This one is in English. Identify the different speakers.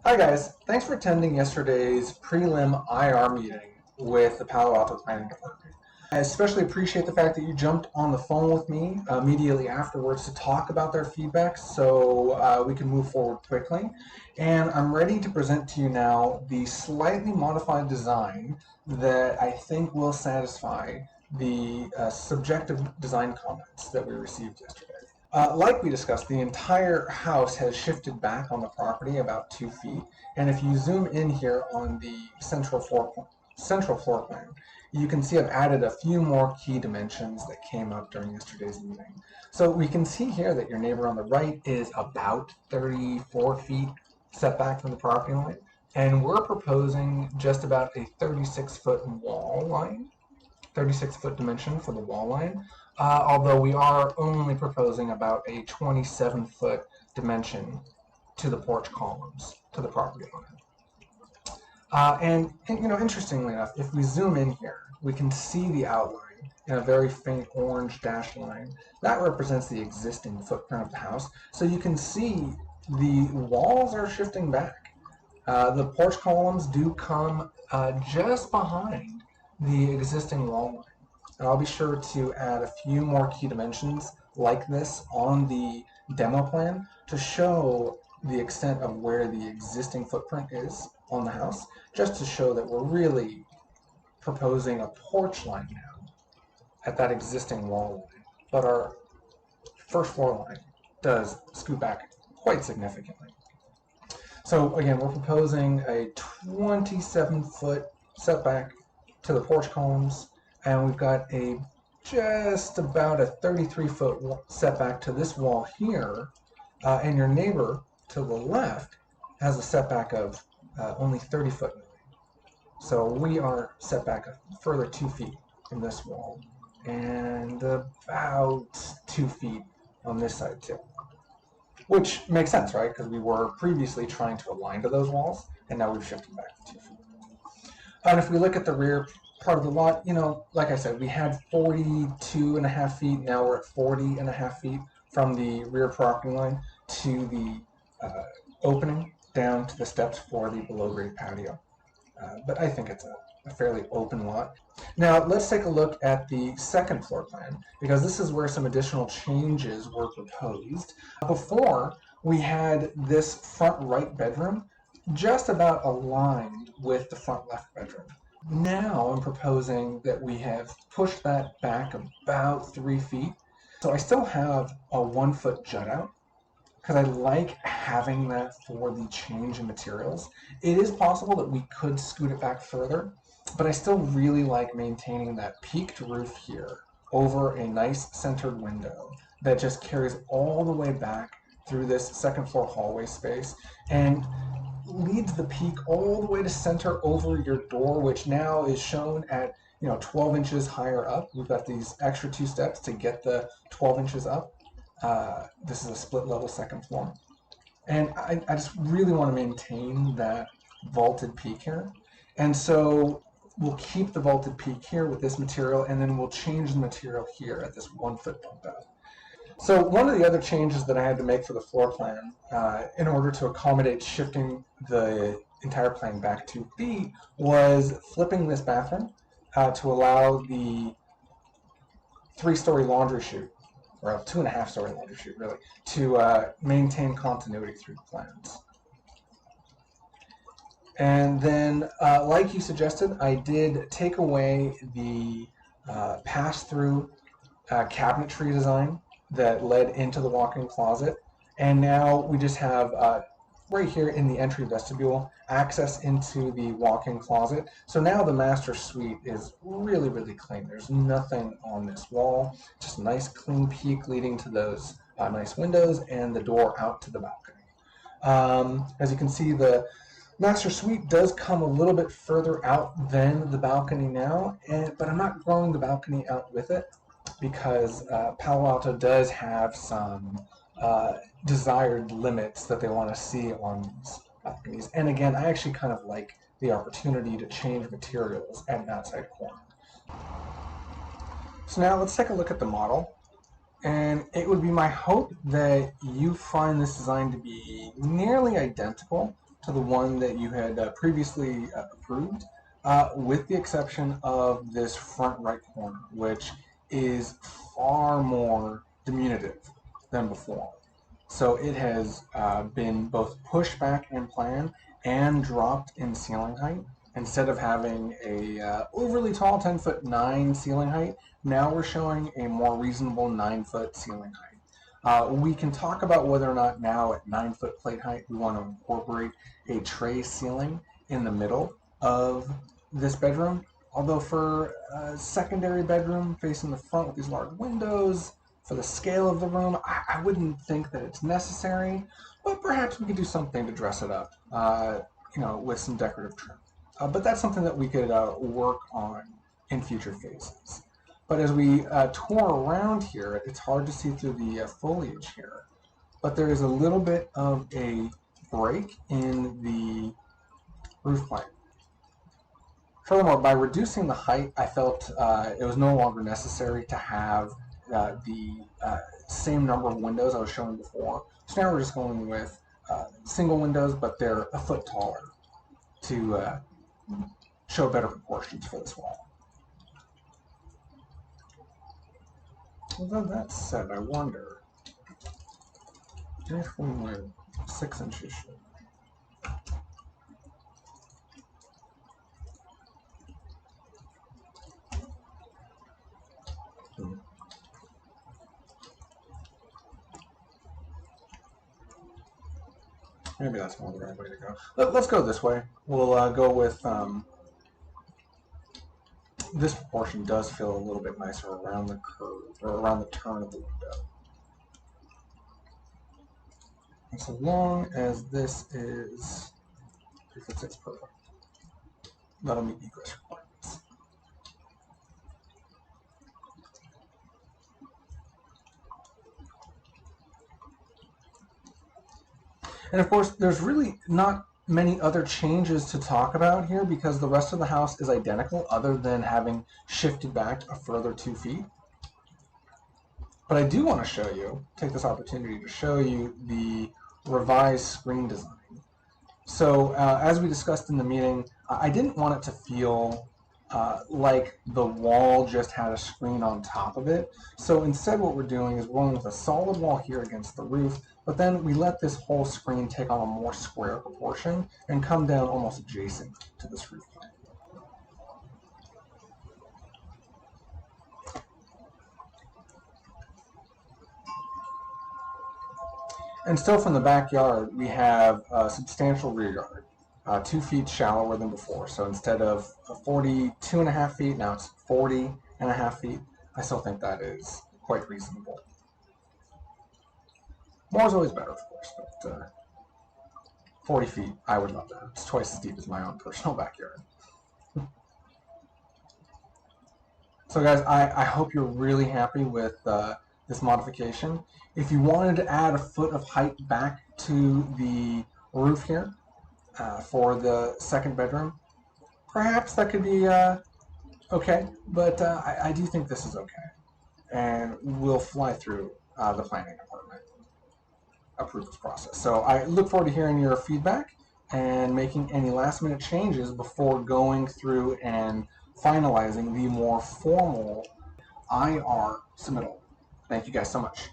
Speaker 1: Hi guys, thanks for attending yesterday's prelim IR meeting with the Palo Alto Planning Department. I especially appreciate the fact that you jumped on the phone with me immediately afterwards to talk about their feedback so we can move forward quickly. And I'm ready to present to you now the slightly modified design that I think will satisfy the subjective design comments that we received yesterday. Like we discussed, the entire house has shifted back on the property about 2 feet, and if you zoom in here on the central floor plan, you can see I've added a few more key dimensions that came up during yesterday's meeting. So we can see here that your neighbor on the right is about 34 feet setback from the property line, and we're proposing just about a 36-foot wall line, 36-foot dimension for the wall line, although we are only proposing about a 27-foot dimension to the porch columns to the property line. And interestingly enough, if we zoom in here, we can see the outline in a very faint orange dashed line. That represents the existing footprint of the house. So you can see the walls are shifting back. The porch columns do come just behind the existing wall line. And I'll be sure to add a few more key dimensions like this on the demo plan to show the extent of where the existing footprint is on the house, just to show that we're really proposing a porch line now at that existing wall line. But our first floor line does scoot back quite significantly. So again, we're proposing a 27-foot setback to the porch columns, and we've got a just about a 33-foot setback to this wall here, and your neighbor to the left has a setback of only 30 foot. So we are set back a further 2 feet from this wall, and about 2 feet on this side too. Which makes sense, right? Because we were previously trying to align to those walls, and now we've shifted back 2 feet. And if we look at the rear part of the lot, like I said, we had 42.5 feet. Now we're at 40.5 feet from the rear property line to the opening down to the steps for the below-grade patio. But I think it's a fairly open lot. Now let's take a look at the second floor plan, because this is where some additional changes were proposed. Before, we had this front right bedroom just about aligned with the front left bedroom. Now I'm proposing that we have pushed that back about 3 feet. So I still have a 1-foot jut out, because I like having that for the change in materials. It is possible that we could scoot it back further, but I still really like maintaining that peaked roof here over a nice centered window that just carries all the way back through this second floor hallway space and leads the peak all the way to center over your door, which now is shown at 12 inches higher up. We've got these extra 2 steps to get the 12 inches up. This is a split level second floor. And I just really want to maintain that vaulted peak here. And so we'll keep the vaulted peak here with this material, and then we'll change the material here at this 1-foot bump out. So one of the other changes that I had to make for the floor plan in order to accommodate shifting the entire plan back 2 feet was flipping this bathroom to allow the 3-story laundry chute, or a 2.5-story laundry chute really, to maintain continuity through the plans. And then, like you suggested, I did take away the pass-through cabinetry design that led into the walk-in closet, and now we just have right here in the entry vestibule access into the walk-in closet. So now the master suite is really, really clean. There's nothing on this wall, just a nice clean peak leading to those nice windows and the door out to the balcony. As you can see, the master suite does come a little bit further out than the balcony now, but I'm not growing the balcony out with it, because Palo Alto does have some desired limits that they want to see on these balconies. And again, I actually kind of like the opportunity to change materials at an outside corner. So now let's take a look at the model. And it would be my hope that you find this design to be nearly identical to the one that you had previously approved, with the exception of this front right corner, which is far more diminutive than before. So it has been both pushed back in plan and dropped in ceiling height. Instead of having a overly tall 10'9" ceiling height, now we're showing a more reasonable 9-foot ceiling height. We can talk about whether or not now at 9-foot plate height we want to incorporate a tray ceiling in the middle of this bedroom. Although for a secondary bedroom facing the front with these large windows, for the scale of the room, I wouldn't think that it's necessary, but perhaps we could do something to dress it up, with some decorative trim. But that's something that we could work on in future phases. But as we tour around here, it's hard to see through the foliage here, but there is a little bit of a break in the roof plane. Furthermore, by reducing the height, I felt it was no longer necessary to have the same number of windows I was showing before. So now we're just going with single windows, but they're a foot taller to show better proportions for this wall. Although that said, I wonder if we went 6 inches. Maybe that's not the right way to go. Let's go this way. We'll go with this proportion does feel a little bit nicer around the curve, or around the turn of the window. And so long as this is 3'6" perfect, that'll meet egress requirements. And of course, there's really not many other changes to talk about here because the rest of the house is identical other than having shifted back a further 2 feet. But I do want to show you, take this opportunity to show you the revised screen design. So as we discussed in the meeting, I didn't want it to feel like the wall just had a screen on top of it. So instead what we're doing is we're going with a solid wall here against the roof, but then we let this whole screen take on a more square proportion and come down almost adjacent to this roof line. And still from the backyard, we have a substantial rear yard, 2 feet shallower than before. So instead of 42.5 feet, now it's 40.5 feet. I still think that is quite reasonable. More is always better, of course, but 40 feet, I would love that. It's twice as deep as my own personal backyard. So guys, I hope you're really happy with this modification. If you wanted to add a foot of height back to the roof here for the second bedroom, perhaps that could be okay, but I do think this is okay. And we'll fly through the planning department approvals process. So I look forward to hearing your feedback and making any last minute changes before going through and finalizing the more formal IR submittal. Thank you guys so much.